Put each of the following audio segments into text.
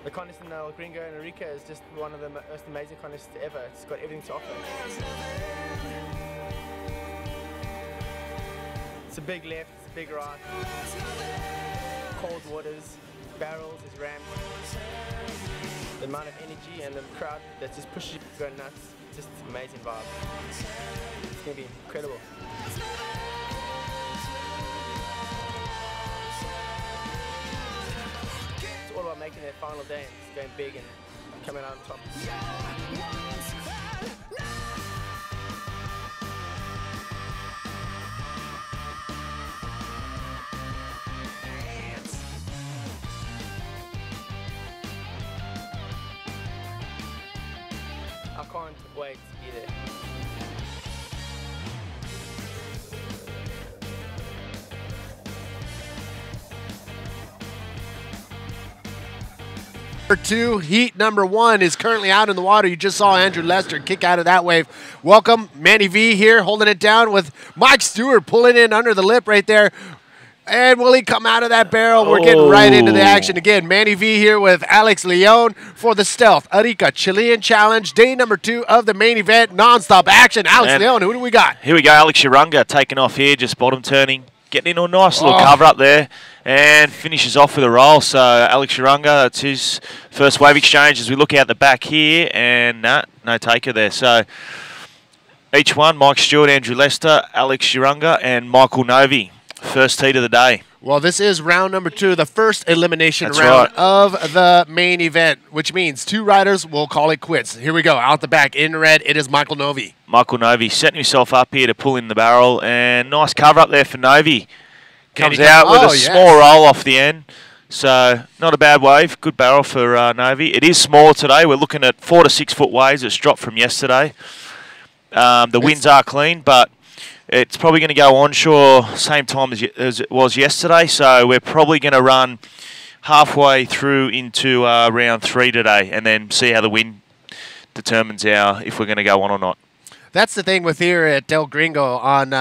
The contest in El Gringo and Arica is just one of the most amazing contests ever. It's got everything to offer. It's a big left, it's a big right. Cold waters, barrels, is rammed. The amount of energy and the crowd that just pushes you to go nuts. Just amazing vibe. It's going to be incredible. It's all about making that final day and just going big and coming out on top. I can't wait to be there. Heat number 1 is currently out in the water. You just saw Andrew Lester kick out of that wave. Welcome, Manny V here holding it down with Mike Stewart pulling in under the lip right there. And will he come out of that barrel? We're getting right into the action again. Manny V here with Alex Leon for the Stealth Arica Chilean Challenge. Day number 2 of the main event. Non-stop action. Alex Leon, who do we got? Here we go. Alex Urunga taking off here, just bottom turning. Getting into a nice little cover up there and finishes off with a roll. So Alex Urunga, that's his first wave exchange as we look out the back here. And no taker there. So each one, Mike Stewart, Andrew Lester, Alex Urunga and Michael Novi. First heat of the day. Well, this is round number 2, the first elimination round of the main event, which means 2 riders will call it quits. Here we go. Out the back, in red, it is Michael Novi. Michael Novi setting himself up here to pull in the barrel, and nice cover up there for Novi. Comes out with a small roll off the end. So, not a bad wave. Good barrel for Novi. It is smaller today. We're looking at 4 to 6 foot waves. It's dropped from yesterday. The winds are clean, but it's probably going to go onshore same time as it was yesterday, so we're probably going to run halfway through into round 3 today and then see how the wind determines if we're going to go on or not. That's the thing with here at El Gringo on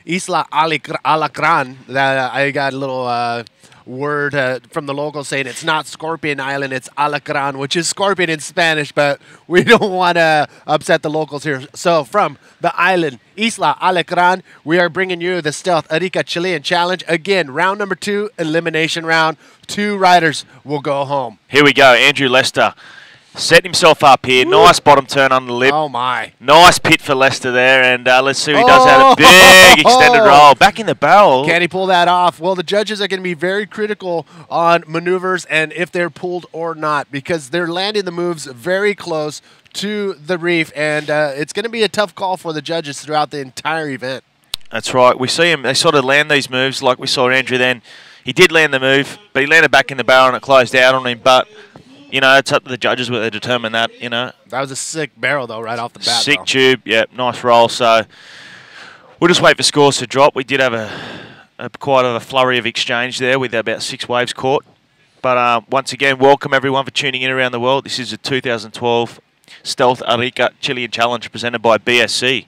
Isla Alacran, that I got a little word from the locals saying it's not Scorpion Island, it's Alacran, which is scorpion in Spanish, but we don't want to upset the locals here. So from the island, Isla Alacran, we are bringing you the Stealth Arica Chilean Challenge. Again, round number 2, elimination round. 2 riders will go home. Here we go, Andrew Lester. Setting himself up here. Nice bottom turn on the lip. Oh, my. Nice pit for Lester there. And let's see who does have a big extended roll. Back in the barrel. Can he pull that off? Well, the judges are going to be very critical on maneuvers and if they're pulled or not, because they're landing the moves very close to the reef. And it's going to be a tough call for the judges throughout the entire event. That's right. We see him. They sort of land these moves like we saw Andrew then. He did land the move, but he landed back in the barrel and it closed out on him. But you know, it's up to the judges whether they determine that, you know. That was a sick barrel, though, right off the bat. Sick tube, yeah, nice roll. So we'll just wait for scores to drop. We did have quite a flurry of exchange there with about 6 waves caught. But once again, welcome everyone for tuning in around the world. This is the 2012 Stealth Arica Chilean Challenge presented by BSC.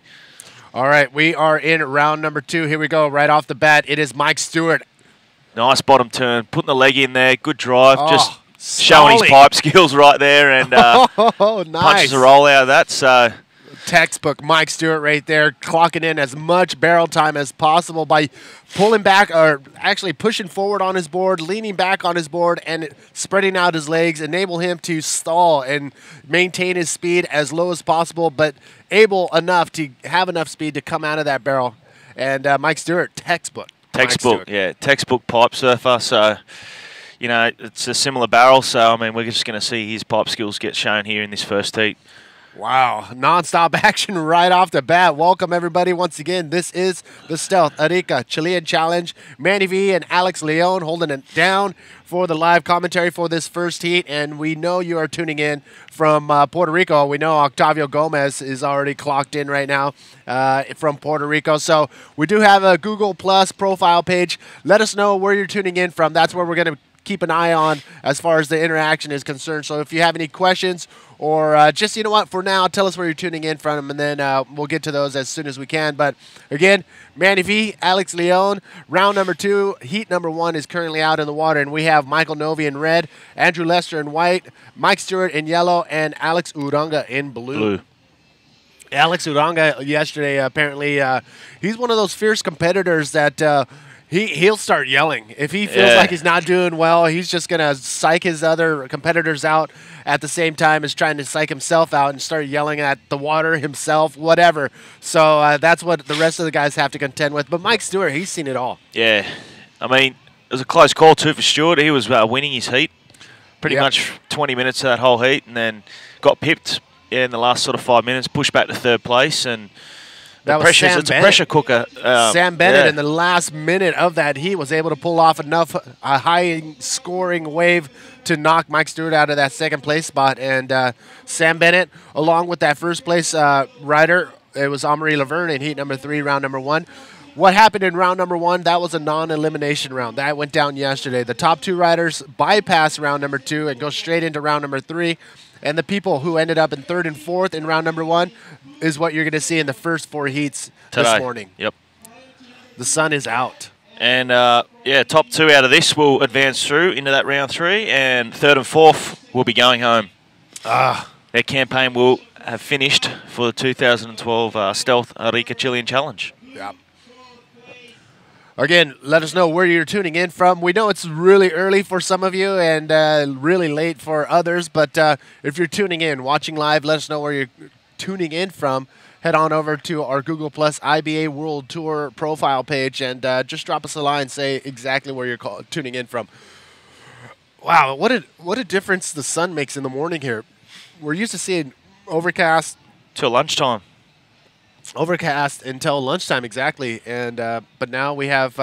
All right, we are in round number 2. Here we go, right off the bat. It is Mike Stewart. Nice bottom turn, putting the leg in there. Good drive, just showing his pipe skills right there, and nice. Punches a roll out of that. So textbook Mike Stewart right there, clocking in as much barrel time as possible by pulling back, or actually pushing forward on his board, leaning back on his board, and spreading out his legs, enable him to stall and maintain his speed as low as possible, but able enough to have enough speed to come out of that barrel. And Mike Stewart, textbook. Yeah, textbook pipe surfer. So, you know, it's a similar barrel. So, I mean, we're just going to see his pipe skills get shown here in this first heat. Wow, non-stop action right off the bat. Welcome, everybody. Once again, this is the Stealth Arica Chilean Challenge. Manny V and Alex Leon holding it down for the live commentary for this first heat. And we know you are tuning in from Puerto Rico. We know Octavio Gomez is already clocked in right now from Puerto Rico. So we do have a Google Plus profile page. Let us know where you're tuning in from. That's where we're going to keep an eye on as far as the interaction is concerned. So if you have any questions or just, you know what, for now, tell us where you're tuning in from, and then we'll get to those as soon as we can. But again, Manny V, Alex Leon, round number 2, heat number 1 is currently out in the water, and we have Michael Novi in red, Andrew Lester in white, Mike Stewart in yellow, and Alex Uranga in blue. Alex Uranga yesterday, apparently, he's one of those fierce competitors that he'll start yelling. If he feels like he's not doing well, he's just going to psych his other competitors out at the same time as trying to psych himself out and start yelling at the water, himself, whatever. So that's what the rest of the guys have to contend with. But Mike Stewart, he's seen it all. Yeah. I mean, it was a close call, too, for Stewart. He was winning his heat pretty much 20 minutes of that whole heat, and then got pipped in the last sort of 5 minutes, pushed back to 3rd place, and it's a pressure cooker. Sam Bennett in the last minute of that heat was able to pull off enough a high-scoring wave to knock Mike Stewart out of that 2nd place spot. And Sam Bennett, along with that 1st place rider, it was Amaury Laverne in heat number 3, round number 1. What happened in round number 1, that was a non-elimination round. That went down yesterday. The top 2 riders bypass round number 2 and go straight into round number 3. And the people who ended up in 3rd and 4th in round number 1 is what you're going to see in the first 4 heats this morning. Yep. The sun is out. And, top 2 out of this will advance through into that round 3, and 3rd and 4th will be going home. Their campaign will have finished for the 2012 Stealth Arica Chilean Challenge. Yep. Again, let us know where you're tuning in from. We know it's really early for some of you and really late for others, but if you're tuning in, watching live, let us know where you're tuning in from. Head on over to our Google Plus IBA World Tour profile page and just drop us a line, say exactly where you're tuning in from. Wow, what a difference the sun makes in the morning here. We're used to seeing overcast till lunchtime. Overcast until lunchtime, exactly, and but now we have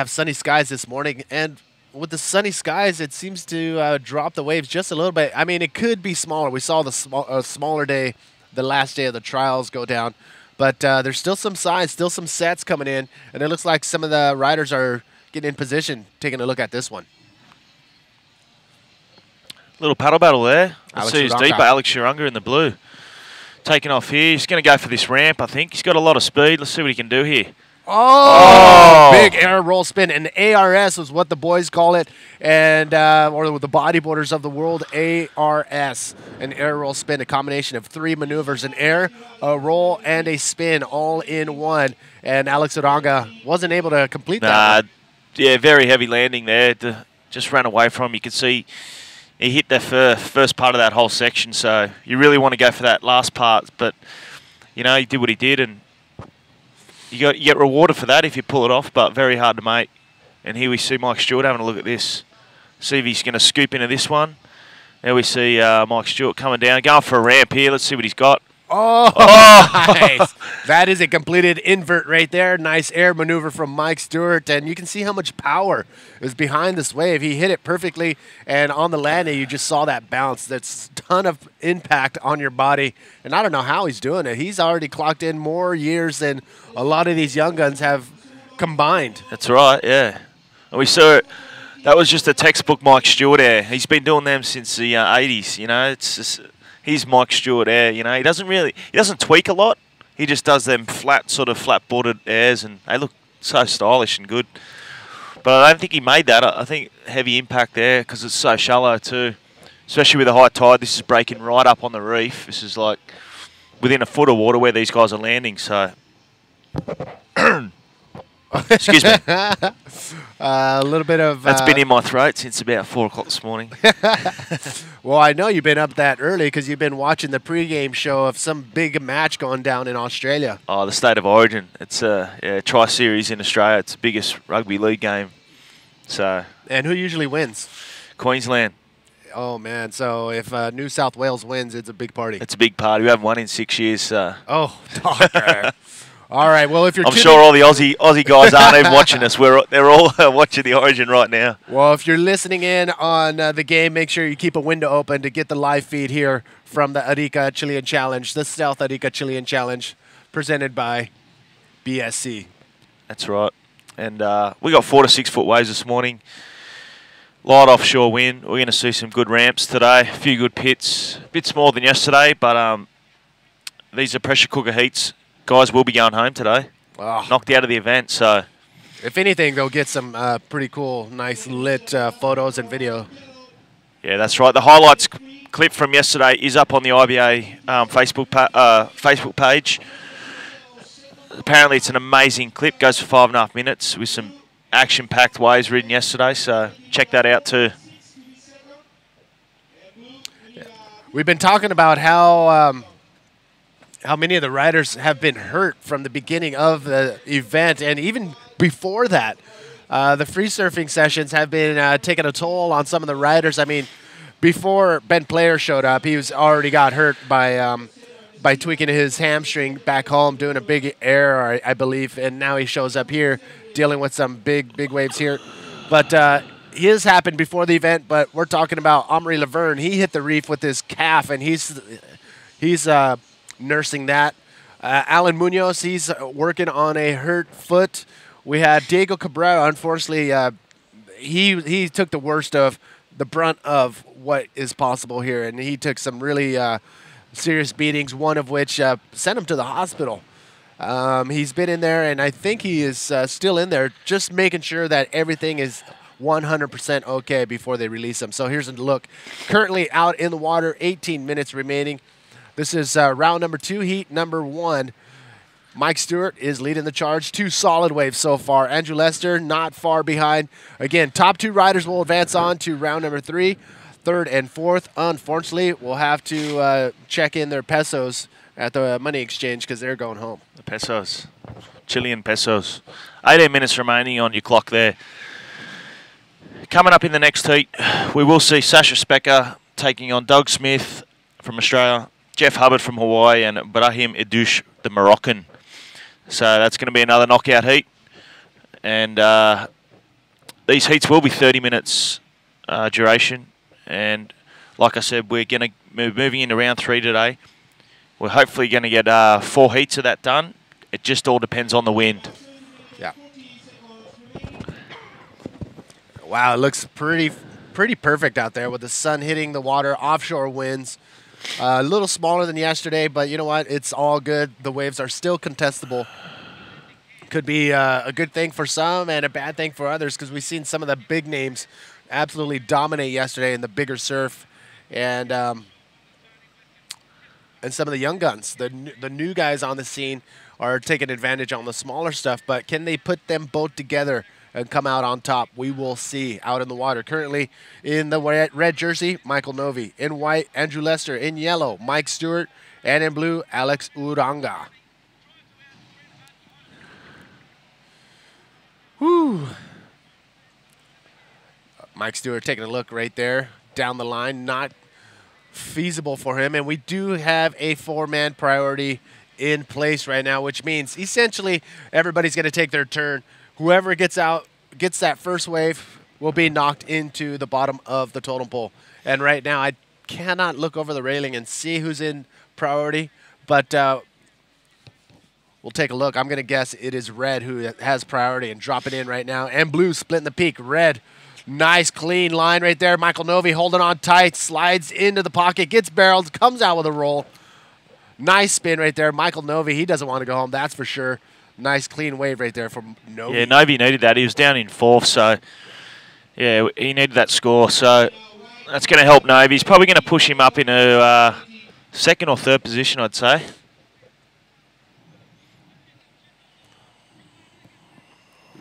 sunny skies this morning, and with the sunny skies, it seems to drop the waves just a little bit. I mean, it could be smaller. We saw the smaller day, the last day of the trials go down, but there's still some size, still some sets coming in, and it looks like some of the riders are getting in position, taking a look at this one. Little paddle battle there. Let's see who's deeper. Alex Uranga in the blue. Taking off here. He's going to go for this ramp, I think. He's got a lot of speed. Let's see what he can do here. Oh! Big air roll spin. An ARS is what the boys call it, and or the bodyboarders of the world, ARS. An air roll spin, a combination of 3 maneuvers, an air, a roll, and a spin all in one. And Alex Uranga wasn't able to complete that one. Yeah, very heavy landing there. Just ran away from him. You can see he hit the first part of that whole section, so you really want to go for that last part. But, you know, he did what he did, and you get rewarded for that if you pull it off, but very hard to make. And here we see Mike Stewart having a look at this. See if he's going to scoop into this one. There we see Mike Stewart coming down, going for a ramp here. Let's see what he's got. Oh, nice. That is a completed invert right there. Nice air maneuver from Mike Stewart, and you can see how much power is behind this wave. He hit it perfectly, and on the landing, you just saw that bounce. That's a ton of impact on your body, and I don't know how he's doing it. He's already clocked in more years than a lot of these young guns have combined. That's right, yeah. And we saw it. That was just a textbook Mike Stewart air. He's been doing them since the 80s, you know. It's just... He's Mike Stewart air, you know. He doesn't tweak a lot. He just does them flat-boarded airs, and they look so stylish and good. But I don't think he made that. I think heavy impact there because it's so shallow too. Especially with the high tide, this is breaking right up on the reef. This is like within a foot of water where these guys are landing, so... Excuse me. A little bit of... That's been in my throat since about 4 o'clock this morning. Well, I know you've been up that early because you've been watching the pregame show of some big match going down in Australia. Oh, the State of Origin. It's a tri-series in Australia. It's the biggest rugby league game. So. And who usually wins? Queensland. Oh, man. So if New South Wales wins, it's a big party. It's a big party. We haven't won in 6 years. So. Oh, doctor. All right. Well, if you're I'm sure all the Aussie guys aren't even watching us. They're all watching the Origin right now. Well, if you're listening in on the game, make sure you keep a window open to get the live feed here from the Arica Chilean Challenge, the Stealth Arica Chilean Challenge, presented by BSC. That's right. And we got 4 to 6 foot waves this morning. Light offshore wind. We're going to see some good ramps today. A few good pits. A bit smaller than yesterday, but these are pressure cooker heats. Guys will be going home today. Oh. Knocked out of the event, so... If anything, they'll get some pretty cool, nice lit photos and video. Yeah, that's right. The highlights clip from yesterday is up on the IBA Facebook page. Apparently, it's an amazing clip. Goes for 5.5 minutes with some action-packed waves ridden yesterday. So check that out too. Yeah. We've been talking about how many of the riders have been hurt from the beginning of the event, and even before that. The free surfing sessions have been taking a toll on some of the riders. I mean, before Ben Player showed up, he was already got hurt by tweaking his hamstring back home, doing a big air, I believe, and now he shows up here dealing with some big waves here. But his happened before the event, but we're talking about Omri Laverne. He hit the reef with his calf, and he's nursing that. Alan Munoz, he's working on a hurt foot. We had Diego Cabrera. Unfortunately, he took the worst of the brunt of what is possible here, and he took some really serious beatings, one of which sent him to the hospital. He's been in there, and I think he is still in there, just making sure that everything is 100% okay before they release him. So here's a look. Currently out in the water, 18 minutes remaining. This is round number 2, heat number 1. Mike Stewart is leading the charge. 2 solid waves so far. Andrew Lester not far behind. Again, top 2 riders will advance on to round number 3. 3rd and 4th, unfortunately, we'll have to check in their pesos at the money exchange because they're going home. The pesos. Chilean pesos. 18 minutes remaining on your clock there. Coming up in the next heat, we will see Sasha Specker taking on Doug Smith from Australia, Jeff Hubbard from Hawaii, and Brahim Edouche, the Moroccan. So that's going to be another knockout heat. And these heats will be 30 minutes duration. And like I said, we're moving into round 3 today. We're hopefully going to get 4 heats of that done. It just all depends on the wind. Yeah. Wow, it looks pretty perfect out there with the sun hitting the water, offshore winds. A little smaller than yesterday, but you know what? It's all good. The waves are still contestable. Could be a good thing for some and a bad thing for others because we've seen some of the big names absolutely dominate yesterday in the bigger surf, and some of the young guns, the new guys on the scene, are taking advantage on the smaller stuff. But can they put them both together and come out on top? We will see out in the water. Currently in the red jersey, Michael Novi. In white, Andrew Lester. In yellow, Mike Stewart. And in blue, Alex Uranga. Whew. Mike Stewart taking a look right there down the line. Not feasible for him. And we do have a 4-man priority in place right now, which means essentially everybody's going to take their turn. Whoever gets out, gets that first wave, will be knocked into the bottom of the totem pole. And right now, I cannot look over the railing and see who's in priority, but we'll take a look. I'm going to guess it is red who has priority and drop it in right now. And blue splitting the peak. Red, nice clean line right there. Michael Novi holding on tight, slides into the pocket, gets barreled, comes out with a roll. Nice spin right there. Michael Novi, he doesn't want to go home, that's for sure. Nice clean wave right there from Novi. Yeah, Novi needed that. He was down in 4th, so yeah, he needed that score. So that's going to help Novi. He's probably going to push him up into 2nd or 3rd position, I'd say.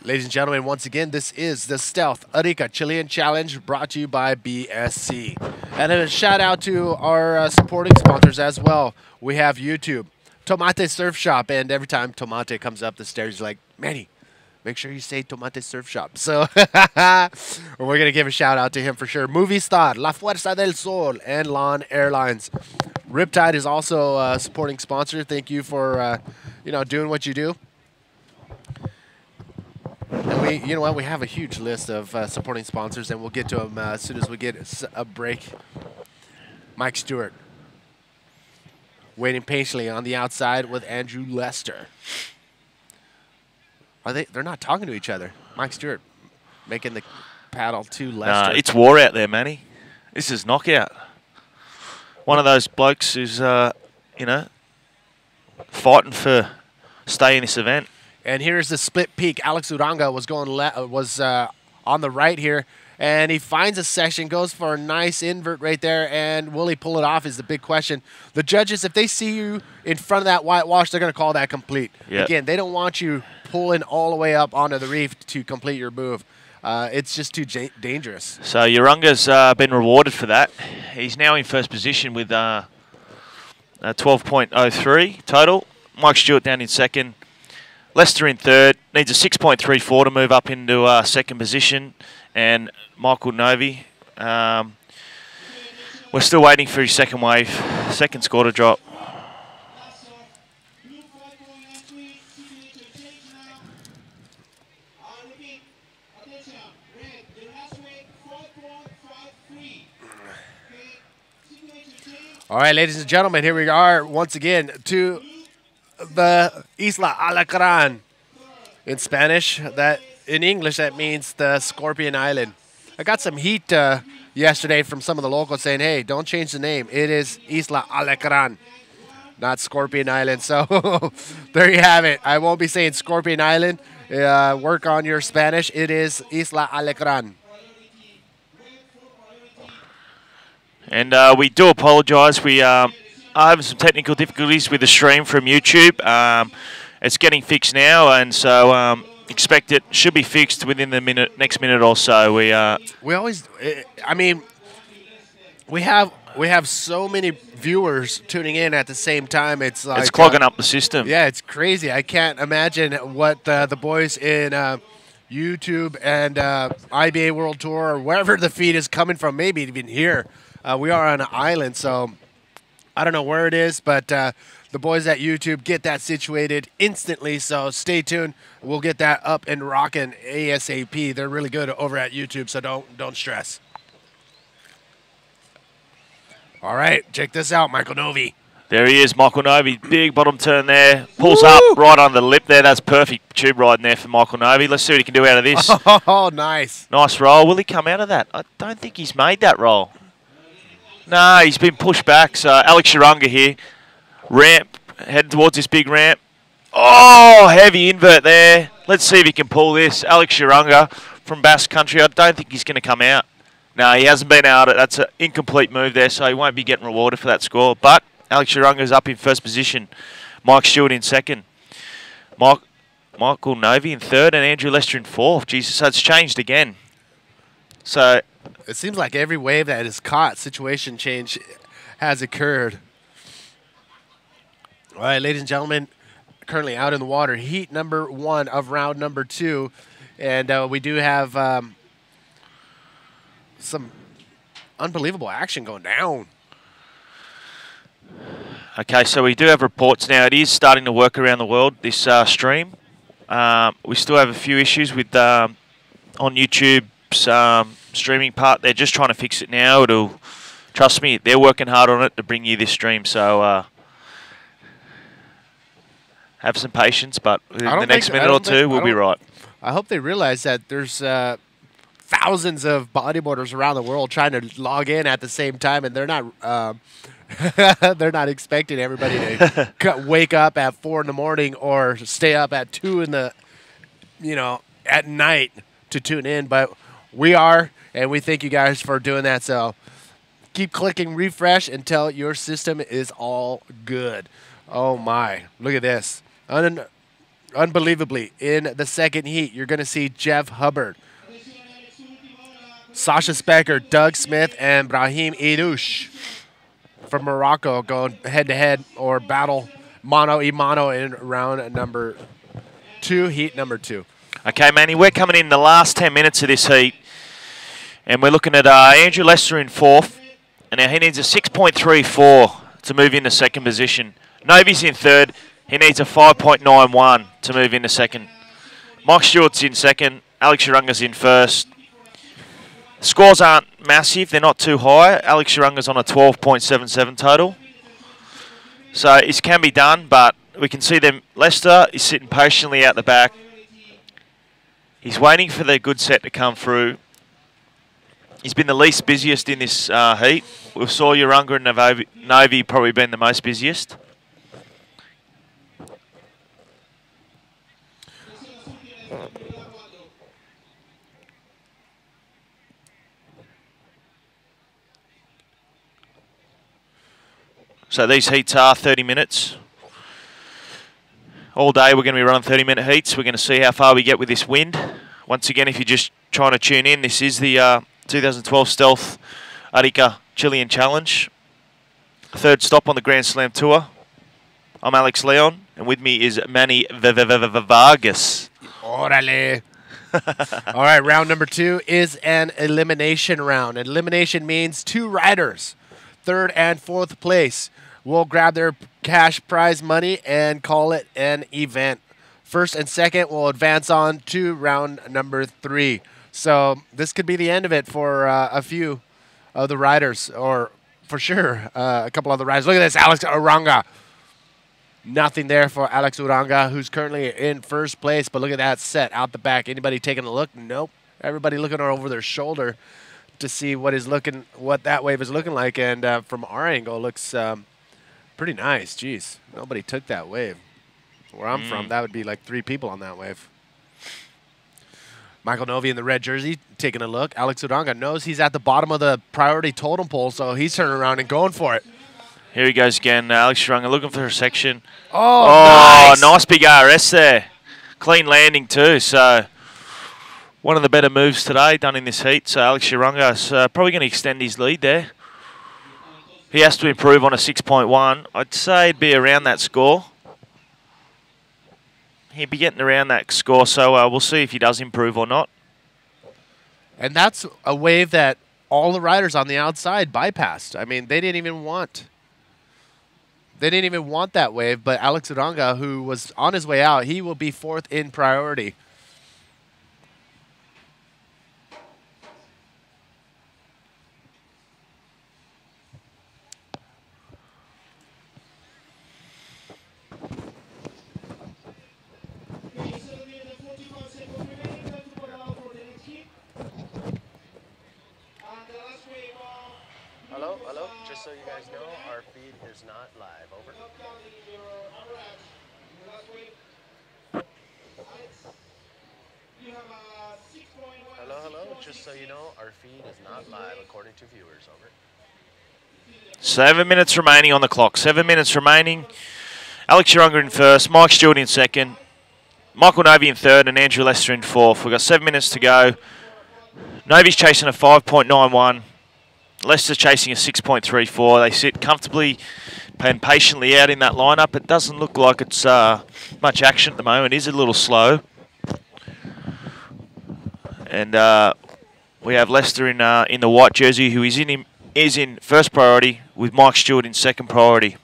Ladies and gentlemen, once again, this is the Stealth Arica Chilean Challenge brought to you by BSC. And a shout out to our supporting sponsors as well. We have YouTube, Tomate Surf Shop, and every time Tomate comes up the stairs, he's like, Manny, make sure you say Tomate Surf Shop. So we're going to give a shout out to him for sure. Movie Star, La Fuerza del Sol, and Lawn Airlines. Riptide is also a supporting sponsor. Thank you for doing what you do. And you know what? We have a huge list of supporting sponsors, and we'll get to them as soon as we get a break. Mike Stewart, waiting patiently on the outside with Andrew Lester. They're not talking to each other. Mike Stewart making the paddle to Lester. It's war out there, Manny. This is knockout. One of those blokes who's, fighting for stay in this event. And here's the split peak. Alex Uranga was on the right here, and he finds a section, goes for a nice invert right there, and will he pull it off is the big question. The judges, if they see you in front of that whitewash, they're going to call that complete. Yep. Again, they don't want you pulling all the way up onto the reef to complete your move. It's just too dangerous. So Uranga's been rewarded for that. He's now in first position with 12.03 total. Mike Stewart down in second. Lester in third. Needs a 6.34 to move up into second position. And Michael Novi, we're still waiting for his second wave, second score to drop. All right, ladies and gentlemen, here we are once again to the Isla Alacran. In Spanish, that in English, that means the Scorpion Island. I got some heat yesterday from some of the locals saying, hey, don't change the name. It is Isla Alacran, not Scorpion Island. So there you have it. I won't be saying Scorpion Island. Work on your Spanish. It is Isla Alacran. And we do apologise. We are having some technical difficulties with the stream from YouTube. It's getting fixed now, and so expect it should be fixed within the next minute or so. We always, I mean, we have so many viewers tuning in at the same time. It's like it's clogging up the system. Yeah, it's crazy. I can't imagine what the boys in YouTube and IBA World Tour or wherever the feed is coming from, maybe even here. We are on an island, so I don't know where it is, but the boys at YouTube get that situated instantly, so stay tuned. We'll get that up and rocking ASAP. They're really good over at YouTube, so don't stress. All right, check this out, Michael Novi. There he is, Michael Novi. Big bottom turn there. Pulls up right on the lip there. That's perfect tube riding there for Michael Novi. Let's see what he can do out of this. Oh, nice. Nice roll. Will he come out of that? I don't think he's made that roll. No, he's been pushed back. So Alex Uranga here. Ramp, heading towards this big ramp. Oh, heavy invert there. Let's see if he can pull this. Alex Uranga from Basque Country. I don't think he's going to come out. No, he hasn't been out. That's an incomplete move there, so he won't be getting rewarded for that score. But Alex Uranga's up in first position. Mike Stewart in second. Michael Novi in third and Andrew Lester in fourth. Jesus, so it's changed again. So it seems like every wave that is caught, situation change has occurred. All right, ladies and gentlemen, currently out in the water, heat number 1 of round number 2. And we do have some unbelievable action going down. Okay, so we do have reports now. It is starting to work around the world, this stream. We still have a few issues with on YouTube's streaming part. They're just trying to fix it now. Trust me, they're working hard on it to bring you this stream. So have some patience, but in the next minute or two, we'll be right. I hope they realize that there's thousands of bodyboarders around the world trying to log in at the same time, and they're not they're not expecting everybody to wake up at 4 in the morning or stay up at 2 in the at night to tune in. But we are, and we thank you guys for doing that. So keep clicking refresh until your system is all good. Oh my, look at this. Unbelievably, in the second heat, you're going to see Jeff Hubbard, Sasha Specker, Doug Smith, and Brahim Idouche from Morocco going head-to-head or battle mano-a-mano in round number 2, heat number 2. Okay, Manny, we're coming in the last 10 minutes of this heat, and we're looking at Andrew Lester in fourth, and now he needs a 6.34 to move into second position. Novi's in third. He needs a 5.91 to move into second. Mike Stewart's in second. Alex Uranga's in first. Scores aren't massive. They're not too high. Alex Uranga's on a 12.77 total. So it can be done, but we can see them. Lester is sitting patiently out the back. He's waiting for the good set to come through. He's been the least busiest in this heat. We saw Urunga and Novi probably been the most busiest. So these heats are 30 minutes. All day we're going to be running 30-minute heats. We're going to see how far we get with this wind. Once again, if you're just trying to tune in, this is the 2012 Stealth Arica Chilean Challenge. Third stop on the Grand Slam Tour. I'm Alex Leon, and with me is Manny Vargas. Orale. All right, round number 2 is an elimination round. An elimination means 2 riders, 3rd and 4th place, will grab their cash prize money and call it an event. 1st and 2nd will advance on to round number 3. So this could be the end of it for a few of the riders, or for sure a couple of the riders. Look at this, Alex Urunga. Nothing there for Alex Urunga, who's currently in 1st place. But look at that set out the back. Anybody taking a look? Nope. Everybody looking over their shoulder to see what that wave is looking like. And from our angle, looks pretty nice. Jeez, nobody took that wave. Where I'm from, that would be like 3 people on that wave. Michael Novi in the red jersey taking a look. Alex Urunga knows he's at the bottom of the priority totem pole, so he's turning around and going for it. Here he goes again. Alex Urunga looking for a section. Oh, nice big RS there. Clean landing too. So one of the better moves today done in this heat. So Alex Urunga is probably going to extend his lead there. He has to improve on a 6.1. I'd say it'd be around that score. He'd be getting around that score, so we'll see if he does improve or not. And that's a wave that all the riders on the outside bypassed. I mean, they didn't even want that wave, but Alex Urunga, who was on his way out, he will be 4th in priority. Hello, just so you guys know, our feed is not live, over. Hello, just so you know, our feed is not live according to viewers, over. 7 minutes remaining on the clock. 7 minutes remaining. Alex Urunga in 1st, Mike Stewart in 2nd, Michael Novi in 3rd, and Andrew Lester in 4th. We've got 7 minutes to go. Novi's chasing a 5.91. Leicester's chasing a 6.34. They sit comfortably and patiently out in that lineup. It doesn't look like it's much action at the moment. It is a little slow. And we have Lester in the white jersey, who is in 1st priority, with Mike Stewart in 2nd priority.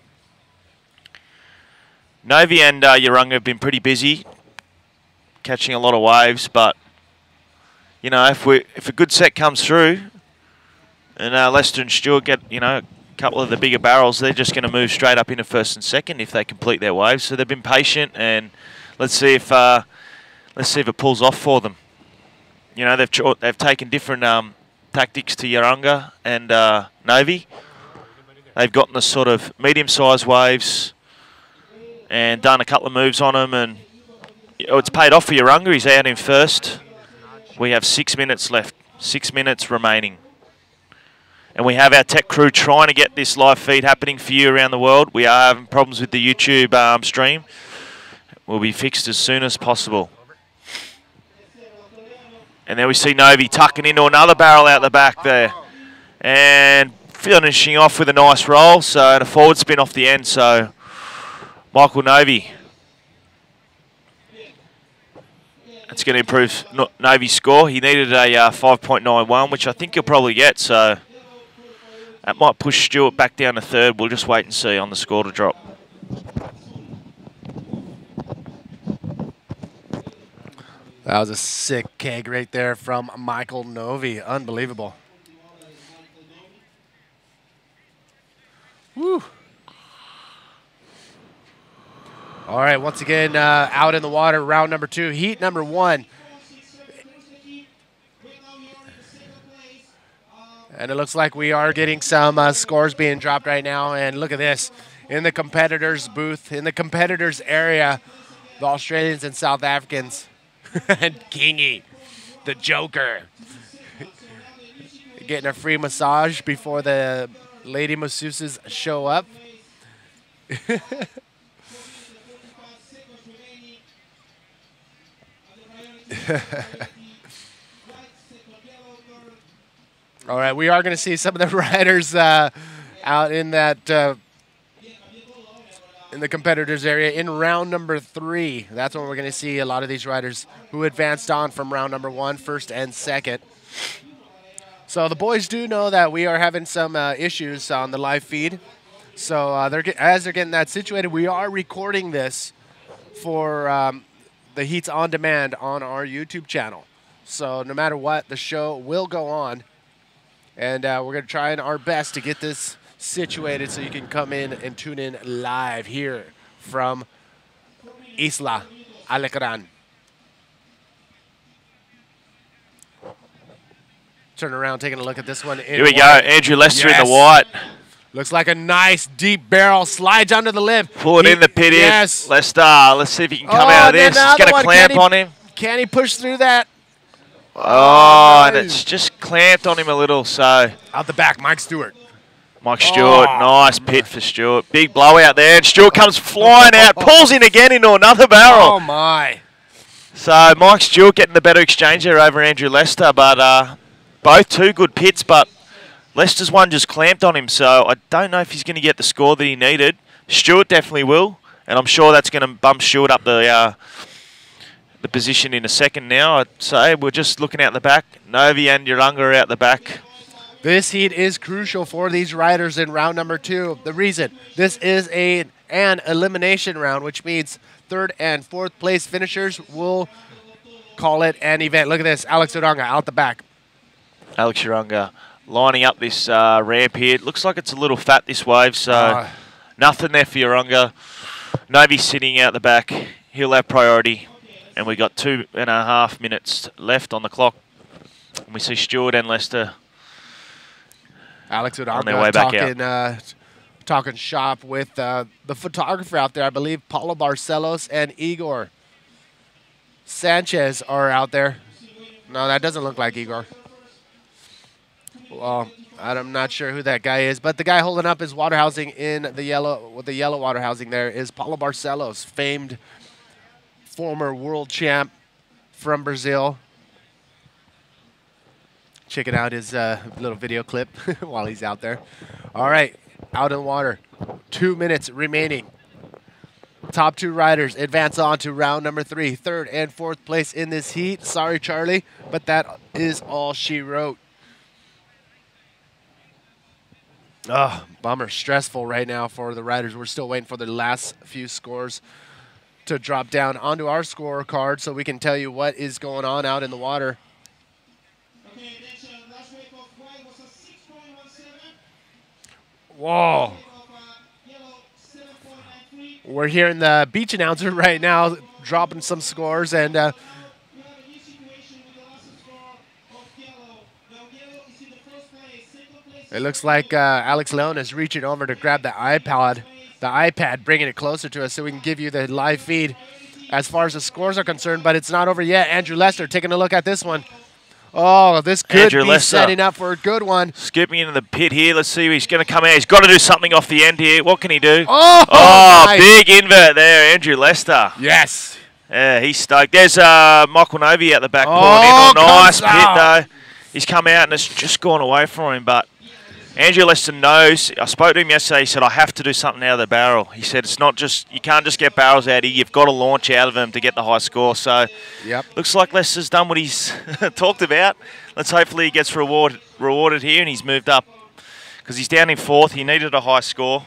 Novi and Urunga have been pretty busy, catching a lot of waves. But you know, if a good set comes through, and Lester and Stewart get, a couple of the bigger barrels, they're just going to move straight up into 1st and 2nd if they complete their waves. So they've been patient, and let's see if it pulls off for them. You know, they've taken different tactics to Urunga and Novi. They've gotten the sort of medium-sized waves and done a couple of moves on them, and it's paid off for Urunga. He's out in 1st. We have 6 minutes left. 6 minutes remaining. And we have our tech crew trying to get this live feed happening for you around the world. We are having problems with the YouTube stream. Will be fixed as soon as possible. And there we see Novi tucking into another barrel out the back there. And finishing off with a nice roll. So, and a forward spin off the end. So, Michael Novi. That's going to improve Novi's score. He needed a 5.91, which I think he'll probably get. So, that might push Stewart back down to 3rd. We'll just wait and see on the score to drop. That was a sick keg right there from Michael Novi. Unbelievable. Woo. All right, once again, out in the water, round number 2. Heat number 1 And it looks like we are getting some scores being dropped right now. And look at this. In the competitors' booth, in the competitors' area, the Australians and South Africans. And Kingy, the Joker, getting a free massage before the lady masseuses show up. All right, we are going to see some of the riders out in that in the competitors area in round number 3. That's when we're going to see a lot of these riders who advanced on from round number 1, first and second. So the boys do know that we are having some issues on the live feed. So as they're getting that situated, we are recording this for the heats on demand on our YouTube channel. So no matter what, the show will go on. And we're going to try our best to get this situated so you can come in and tune in live here from Isla Alecran. Turn around, taking a look at this one. Here we go, Andrew Lester in the white. Looks like a nice deep barrel. Slides under the lip. Pull it in the pit in. Lester, let's see if he can come out of this. It's going to clamp on him. Can he push through that? Oh, and it's just clamped on him a little, so. Out the back, Mike Stewart. Mike Stewart, nice pit for Stewart. Big blowout there, and Stewart comes flying out, pulls in again into another barrel. Oh, my. So Mike Stewart getting the better exchange there over Andrew Lester, but both two good pits, but Lester's one just clamped on him, so I don't know if he's going to get the score that he needed. Stewart definitely will, and I'm sure that's going to bump Stewart up the position in a second now. I'd say we're just looking out the back. Novi and Urunga are out the back. This heat is crucial for these riders in round number 2. The reason, this is an elimination round, which means 3rd and 4th place finishers will call it an event. Look at this, Alex Urunga out the back. Alex Urunga lining up this ramp here. It looks like it's a little fat, this wave, so nothing there for Urunga. Novi sitting out the back. He'll have priority. And we got 2.5 minutes left on the clock. And we see Stewart and Lester Alex Urunga on their way back out. Talking shop with the photographer out there. I believe Paulo Barcelos and Igor Sanchez are out there. No, that doesn't look like Igor. Well, I'm not sure who that guy is, but the guy holding up his water housing in the yellow, with the yellow water housing there, is Paulo Barcelos, famed former world champ from Brazil. Checking out his little video clip while he's out there. All right, out in the water. 2 minutes remaining. Top 2 riders advance on to round number 3. 3rd and 4th place in this heat. Sorry, Charlie, but that is all she wrote. Oh, bummer. Stressful right now for the riders. We're still waiting for the last few scores to drop down onto our scorecard so we can tell you what is going on out in the water. Whoa. We're hearing the beach announcer right now dropping some scores, and it looks like Alex Leon is reaching over to grab the iPad, bringing it closer to us so we can give you the live feed as far as the scores are concerned, but it's not over yet. Andrew Lester taking a look at this one. Oh, this could be setting up for a good one. Skipping into the pit here. Let's see, he's going to come out. He's got to do something off the end here. What can he do? Oh, nice. Big invert there, Andrew Lester. Yes. Yeah, he's stoked. There's Michael Novi at the back pulling in. Nice pit, though. He's come out and it's just gone away from him, but Andrew Lester knows. I spoke to him yesterday. He said, I have to do something out of the barrel. He said, it's not just, you can't just get barrels out here. You've got to launch out of them to get the high score. So, looks like Lester's done what he's talked about. Let's hopefully he gets rewarded here and he's moved up because he's down in 4th. He needed a high score.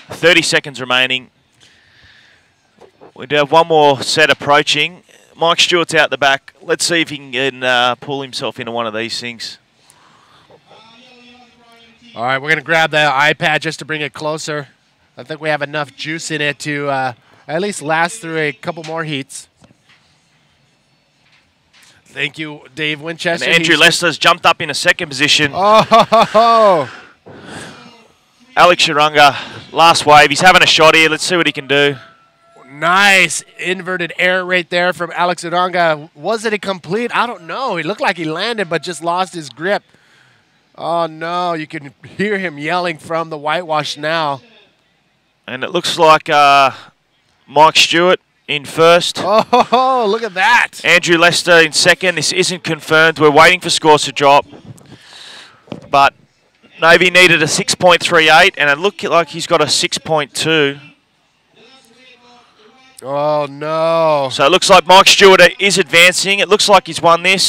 30 seconds remaining. We do have one more set approaching. Mike Stewart's out the back. Let's see if he can pull himself into one of these things. All right, we're going to grab the iPad just to bring it closer. I think we have enough juice in it to at least last through a couple more heats. Thank you, Dave Winchester. And Andrew Lester's jumped up in a second position. Oh, Alex Shirunga, last wave. He's having a shot here. Let's see what he can do. nice inverted air right there from Alex Uranga. Was it a complete? I don't know. It looked like he landed, but just lost his grip. Oh, no. You can hear him yelling from the whitewash now. And it looks like Mike Stewart in first. Oh, look at that. Andrew Lester in second. This isn't confirmed. We're waiting for scores to drop. But Navy needed a 6.38, and it looked like he's got a 6.2. Oh, no. So it looks like Mike Stewart is advancing. It looks like he's won this.